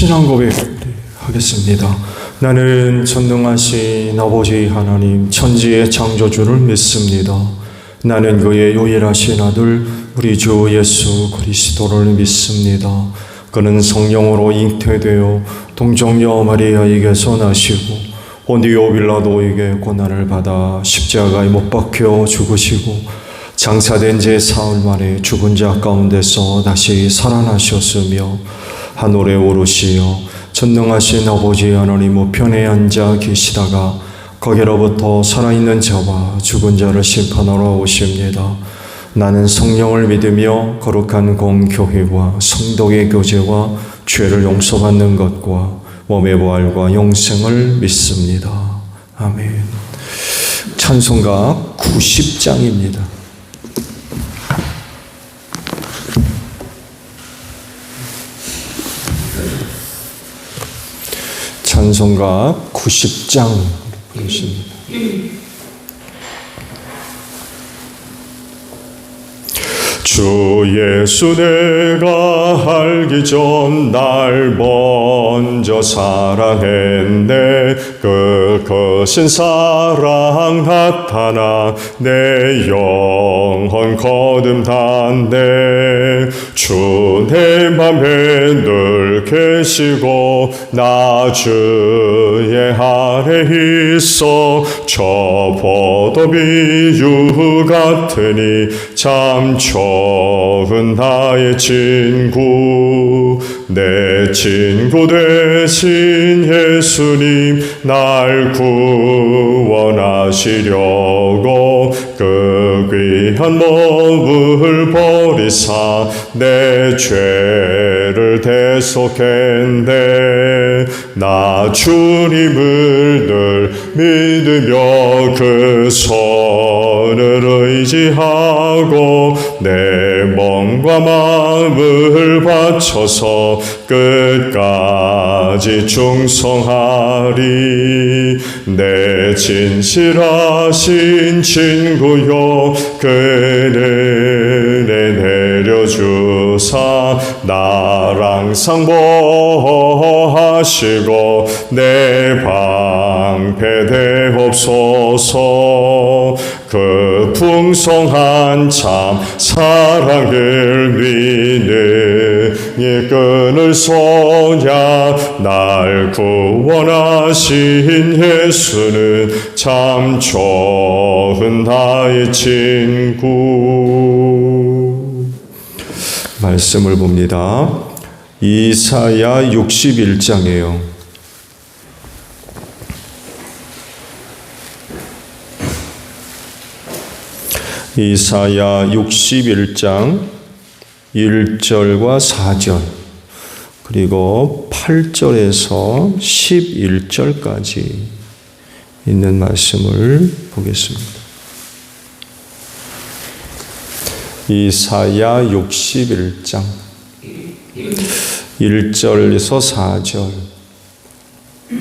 신앙 고백 하겠습니다. 나는 전능하신 아버지 하나님 천지의 창조주를 믿습니다. 나는 그의 유일하신 아들 우리 주 예수 그리스도를 믿습니다. 그는 성령으로 잉태되어 동정녀 마리아에게서 나시고 본디오 빌라도에게 고난을 받아 십자가에 못 박혀 죽으시고 장사된 지 사흘 만에 죽은 자 가운데서 다시 살아나셨으며 하늘에 오르시어 전능하신 아버지 하나님 우편에 앉아 계시다가 거기로부터 살아있는 자와 죽은 자를 심판하러 오십니다. 나는 성령을 믿으며 거룩한 공교회와 성도의 교제와 죄를 용서받는 것과 몸의 부활과 영생을 믿습니다. 아멘. 찬송가 90장입니다. 찬송가 90장 부르십니다. 주 예수 내가 알기 전 날 먼저 사랑했네. 그 크신 사랑 나타나 내 영혼 거듭났네. 주 내 맘에 늘 계시고 나 주의 아래 있어 저 포도비유 같으니 참 좋은 나의 친구. 내 친구 되신 예수님 날 구원하시려고 그 귀한 몸을 버리사 내 죄를 대속했네. 나 주님을 늘 믿으며 그 손을 의지하고 내 몸과 마음을 바쳐서 끝까지 충성하리. 내 진실하신 친구여 그 은혜 내려주사 나랑 상보하시고 내 방패 되옵소서. 그 풍성한 참 사랑을 믿는 끈을 소냐 날 구원하신 예수는 참 좋은 나의 친구. 말씀을 봅니다. 이사야 61장이에요. 이사야 61장 1절과 4절 그리고 8절에서 11절까지 있는 말씀을 보겠습니다. 이사야 61장 1절에서 4절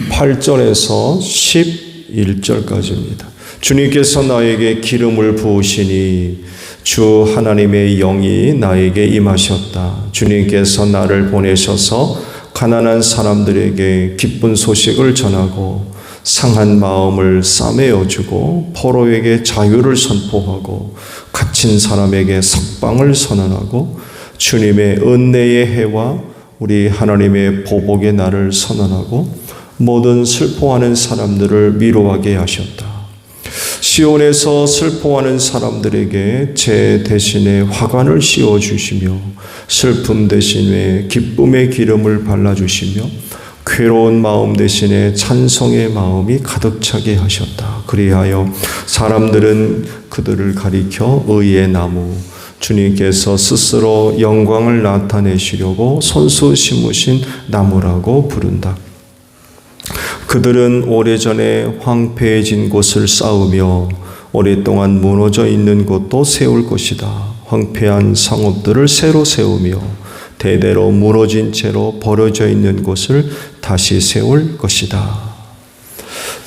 8절에서 11절까지입니다. 주님께서 나에게 기름을 부으시니 주 하나님의 영이 나에게 임하셨다. 주님께서 나를 보내셔서 가난한 사람들에게 기쁜 소식을 전하고 상한 마음을 싸매어주고 포로에게 자유를 선포하고 갇힌 사람에게 석방을 선언하고 주님의 은혜의 해와 우리 하나님의 보복의 날을 선언하고 모든 슬퍼하는 사람들을 위로하게 하셨다. 시온에서 슬퍼하는 사람들에게 제 대신에 화관을 씌워주시며 슬픔 대신에 기쁨의 기름을 발라주시며 괴로운 마음 대신에 찬송의 마음이 가득 차게 하셨다. 그리하여 사람들은 그들을 가리켜 의의 나무 주님께서 스스로 영광을 나타내시려고 손수 심으신 나무라고 부른다. 그들은 오래전에 황폐해진 곳을 쌓으며 오랫동안 무너져 있는 곳도 세울 것이다. 황폐한 성읍들을 새로 세우며 대대로 무너진 채로 버려져 있는 곳을 다시 세울 것이다.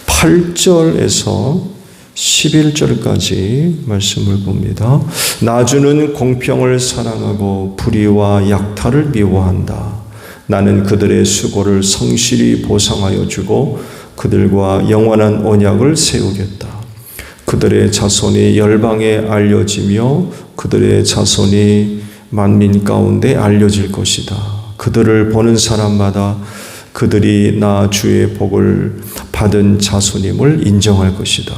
8절에서 11절까지 말씀을 봅니다. 나주는 공평을 사랑하고 불의와 약탈을 미워한다. 나는 그들의 수고를 성실히 보상하여 주고 그들과 영원한 언약을 세우겠다. 그들의 자손이 열방에 알려지며 그들의 자손이 만민 가운데 알려질 것이다. 그들을 보는 사람마다 그들이 나 주의 복을 받은 자손임을 인정할 것이다.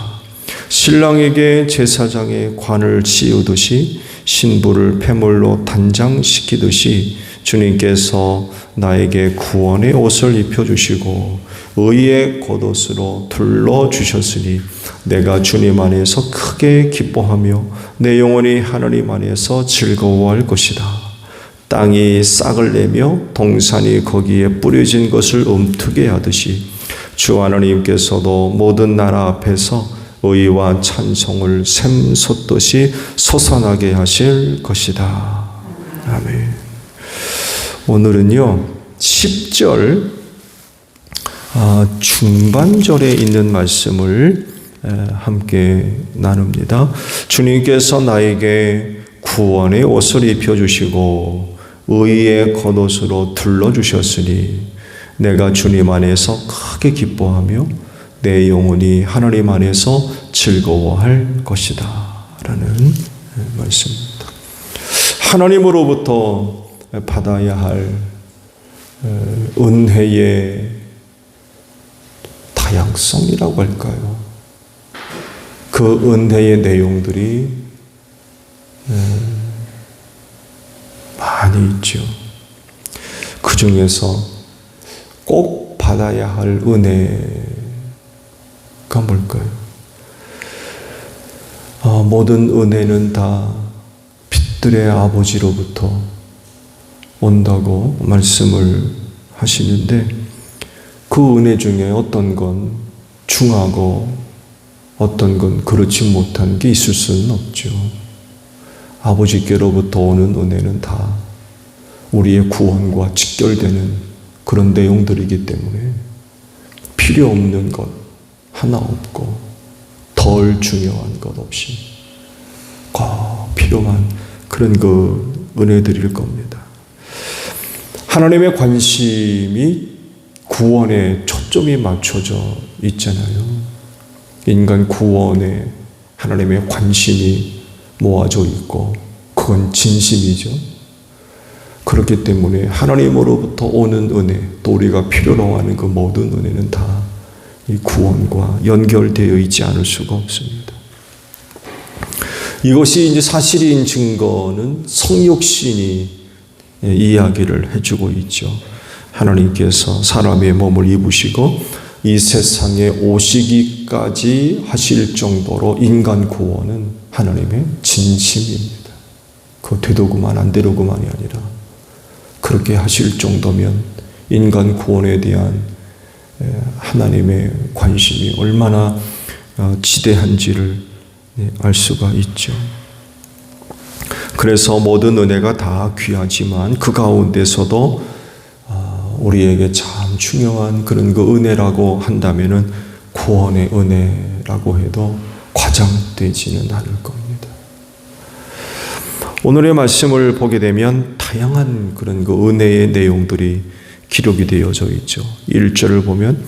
신랑에게 제사장의 관을 씌우듯이 신부를 폐물로 단장시키듯이 주님께서 나에게 구원의 옷을 입혀주시고 의의 겉옷으로 둘러주셨으니 내가 주님 안에서 크게 기뻐하며 내 영혼이 하나님 안에서 즐거워할 것이다. 땅이 싹을 내며 동산이 거기에 뿌려진 것을 움트게 하듯이 주 하나님께서도 모든 나라 앞에서 의와 찬송을 샘솟듯이 솟아나게 하실 것이다. 아멘. 오늘은요 10절 중반절에 있는 말씀을 함께 나눕니다. 주님께서 나에게 구원의 옷을 입혀주시고 의의 겉옷으로 둘러주셨으니 내가 주님 안에서 크게 기뻐하며 내 영혼이 하나님 안에서 즐거워할 것이다 라는 말씀입니다. 하나님으로부터 받아야 할 은혜의 다양성이라고 할까요? 그 은혜의 내용들이 많이 있죠. 그 중에서 꼭 받아야 할 은혜가 뭘까요? 모든 은혜는 다 빛들의 아버지로부터 온다고 말씀을 하시는데 그 은혜 중에 어떤 건 중하고 어떤 건 그렇지 못한 게 있을 수는 없죠. 아버지께로부터 오는 은혜는 다 우리의 구원과 직결되는 그런 내용들이기 때문에 필요 없는 것 하나 없고 덜 중요한 것 없이 꼭 필요한 그런 그 은혜들일 겁니다. 하나님의 관심이 구원에 초점이 맞춰져 있잖아요. 인간 구원에 하나님의 관심이 모아져 있고 그건 진심이죠. 그렇기 때문에 하나님으로부터 오는 은혜, 또 우리가 필요로 하는 그 모든 은혜는 다 이 구원과 연결되어 있지 않을 수가 없습니다. 이것이 이제 사실인 증거는 성육신이 이야기를 해주고 있죠. 하나님께서 사람의 몸을 입으시고 이 세상에 오시기까지 하실 정도로 인간 구원은 하나님의 진심입니다. 그 되도구만 안 되도구만이 아니라 그렇게 하실 정도면 인간 구원에 대한 하나님의 관심이 얼마나 지대한지를 알 수가 있죠. 그래서 모든 은혜가 다 귀하지만 그 가운데서도 우리에게 참 중요한 그런 그 은혜라고 한다면은 구원의 은혜라고 해도 과장되지는 않을 겁니다. 오늘의 말씀을 보게 되면 다양한 그런 그 은혜의 내용들이 기록이 되어져 있죠. 1절을 보면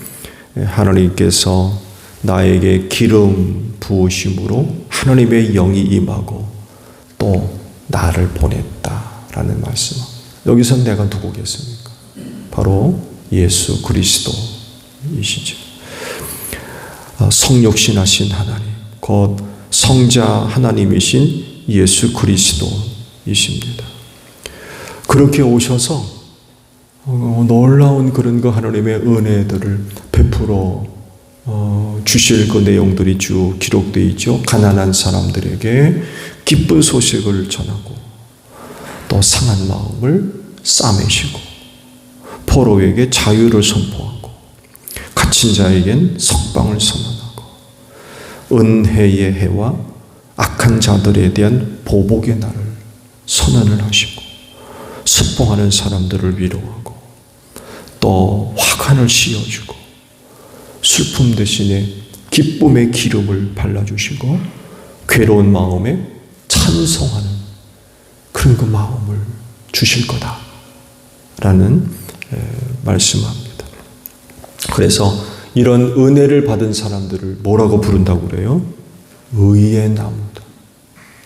하나님께서 나에게 기름 부으심으로 하나님의 영이 임하고 또 나를 보냈다라는 말씀. 여기서 내가 누구겠습니까? 바로 예수 그리스도이시죠. 성육신하신 하나님, 곧 성자 하나님이신 예수 그리스도이십니다. 그렇게 오셔서 놀라운 그런 그 하나님의 은혜들을 베풀어 주실 그 내용들이 쭉 기록되어 있죠. 가난한 사람들에게 기쁜 소식을 전하고 또 상한 마음을 싸매시고 포로에게 자유를 선포하고 갇힌 자에겐 석방을 선언하고 은혜의 해와 악한 자들에 대한 보복의 날을 선언을 하시고 슬퍼하는 사람들을 위로하고 또 화관을 씌워주고 슬픔 대신에 기쁨의 기름을 발라주시고 괴로운 마음에 찬송하는 그런 그 마음을 주실 거다 라는 말씀합니다. 그래서 이런 은혜를 받은 사람들을 뭐라고 부른다고 그래요? 의의 나무다.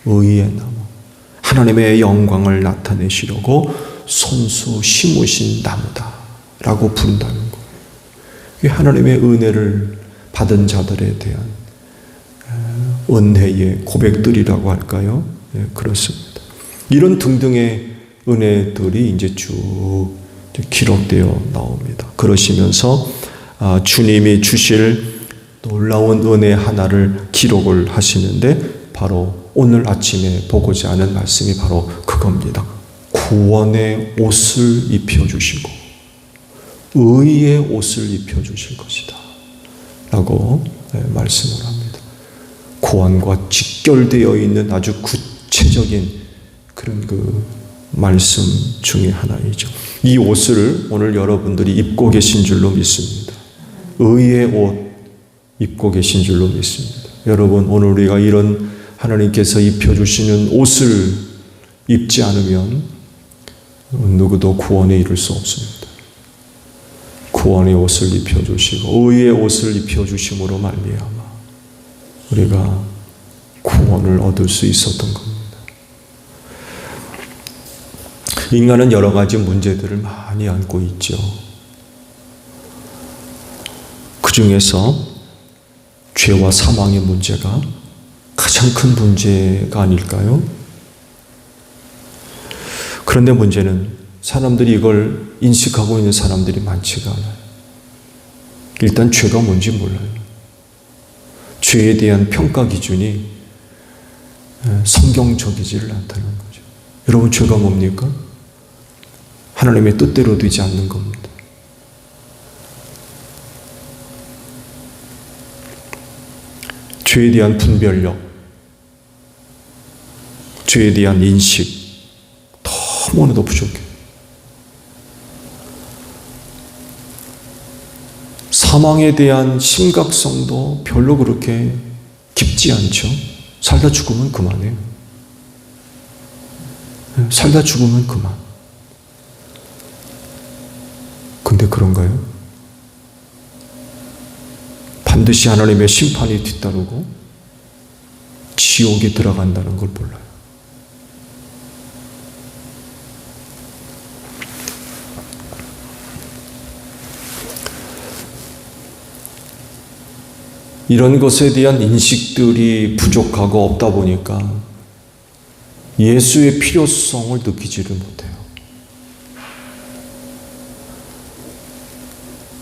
의의 나무. 하나님의 영광을 나타내시려고 손수 심으신 나무다 라고 부른다는 거예요. 이게 하나님의 은혜를 받은 자들에 대한 은혜의 고백들이라고 할까요? 네, 그렇습니다. 이런 등등의 은혜들이 이제 쭉 기록되어 나옵니다. 그러시면서 주님이 주실 놀라운 은혜 하나를 기록을 하시는데 바로 오늘 아침에 보고자 하는 말씀이 바로 그겁니다. 구원의 옷을 입혀주시고 의의 옷을 입혀주실 것이다 라고 말씀을 합니다. 구원과 직결되어 있는 아주 구체적인 그런 그 말씀 중에 하나이죠. 이 옷을 오늘 여러분들이 입고 계신 줄로 믿습니다. 의의 옷 입고 계신 줄로 믿습니다. 여러분, 오늘 우리가 이런 하나님께서 입혀주시는 옷을 입지 않으면 누구도 구원에 이를 수 없습니다. 구원의 옷을 입혀주시고 의의 옷을 입혀주심으로 말미암아 우리가 구원을 얻을 수 있었던 겁니다. 인간은 여러 가지 문제들을 많이 안고 있죠. 그 중에서 죄와 사망의 문제가 가장 큰 문제가 아닐까요? 그런데 문제는 사람들이 이걸 인식하고 있는 사람들이 많지가 않아요. 일단 죄가 뭔지 몰라요. 죄에 대한 평가 기준이 성경적이지를 않다는 거죠. 여러분, 죄가 뭡니까? 하나님의 뜻대로 되지 않는 겁니다. 죄에 대한 분별력, 죄에 대한 인식, 너무나도 부족해요. 사망에 대한 심각성도 별로 그렇게 깊지 않죠. 살다 죽으면 그만해요. 살다 죽으면 그만. 근데 그런가요? 반드시 하나님의 심판이 뒤따르고 지옥에 들어간다는 걸 몰라요. 이런 것에 대한 인식들이 부족하고 없다 보니까 예수의 필요성을 느끼지를 못해요.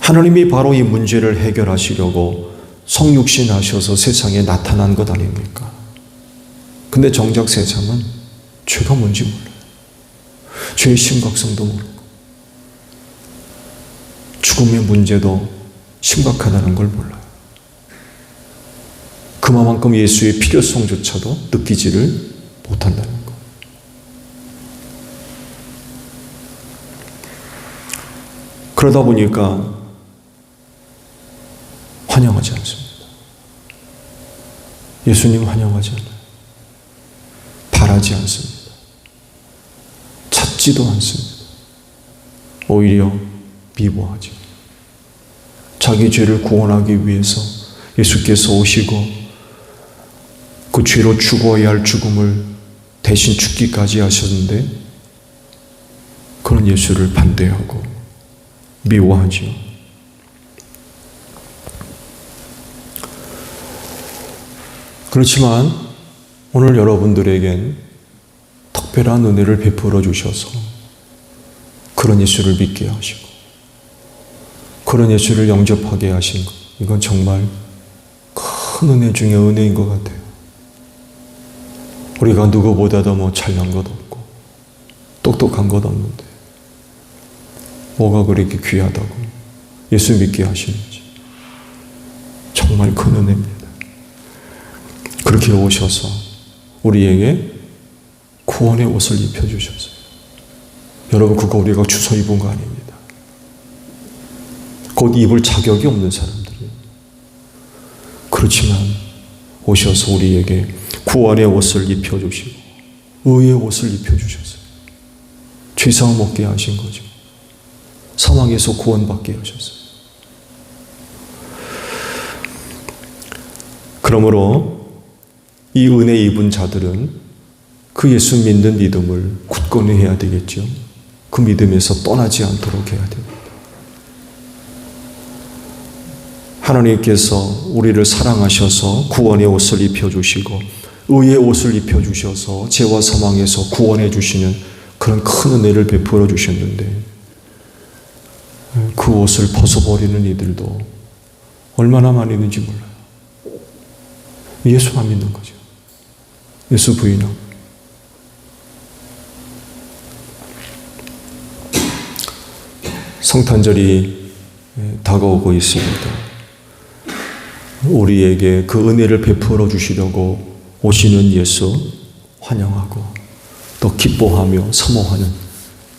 하나님이 바로 이 문제를 해결하시려고 성육신 하셔서 세상에 나타난 것 아닙니까? 근데 정작 세상은 죄가 뭔지 몰라요. 죄의 심각성도 모르고 죽음의 문제도 심각하다는 걸 몰라요. 그만큼 예수의 필요성조차도 느끼지를 못한다는 것. 그러다 보니까 환영하지 않습니다. 예수님 환영하지 않아요. 바라지 않습니다. 찾지도 않습니다. 오히려 미워하죠. 자기 죄를 구원하기 위해서 예수께서 오시고 그 죄로 죽어야 할 죽음을 대신 죽기까지 하셨는데 그런 예수를 반대하고 미워하죠. 그렇지만 오늘 여러분들에겐 특별한 은혜를 베풀어 주셔서 그런 예수를 믿게 하시고 그런 예수를 영접하게 하신 것, 이건 정말 큰 은혜 중에 은혜인 것 같아요. 우리가 누구보다도 뭐 잘난 것 없고 똑똑한 것 없는데 뭐가 그렇게 귀하다고 예수 믿게 하시는지 정말 큰 은혜입니다. 그렇게 오셔서 우리에게 구원의 옷을 입혀주셨어요. 여러분, 그거 우리가 주워 입은 거 아닙니다. 곧 입을 자격이 없는 사람들이에요. 그렇지만 오셔서 우리에게 구원의 옷을 입혀주시고 의의 옷을 입혀주셨어요. 죄사함 없게 하신 거죠. 사망에서 구원받게 하셨어요. 그러므로 이 은혜 입은 자들은 그 예수 믿는 믿음을 굳건히 해야 되겠죠. 그 믿음에서 떠나지 않도록 해야 됩니다. 하나님께서 우리를 사랑하셔서 구원의 옷을 입혀주시고 의의 옷을 입혀주셔서 죄와 사망에서 구원해 주시는 그런 큰 은혜를 베풀어 주셨는데 그 옷을 벗어버리는 이들도 얼마나 많이 있는지 몰라요. 예수만 믿는 거죠. 예수 부인하고. 성탄절이 다가오고 있습니다. 우리에게 그 은혜를 베풀어 주시려고 오시는 예수 환영하고 또 기뻐하며 사모하는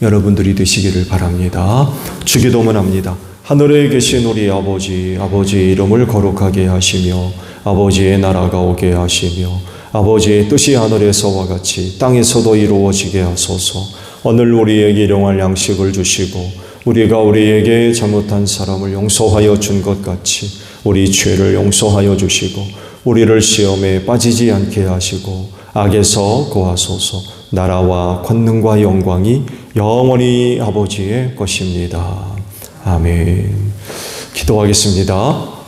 여러분들이 되시기를 바랍니다. 주기도문 합니다. 하늘에 계신 우리 아버지, 아버지의 이름을 거룩하게 하시며 아버지의 나라가 오게 하시며 아버지의 뜻이 하늘에서와 같이 땅에서도 이루어지게 하소서. 오늘 우리에게 일용할 양식을 주시고 우리가 우리에게 잘못한 사람을 용서하여 준 것 같이 우리 죄를 용서하여 주시고 우리를 시험에 빠지지 않게 하시고 악에서 구하소서. 나라와 권능과 영광이 영원히 아버지의 것입니다. 아멘. 기도하겠습니다.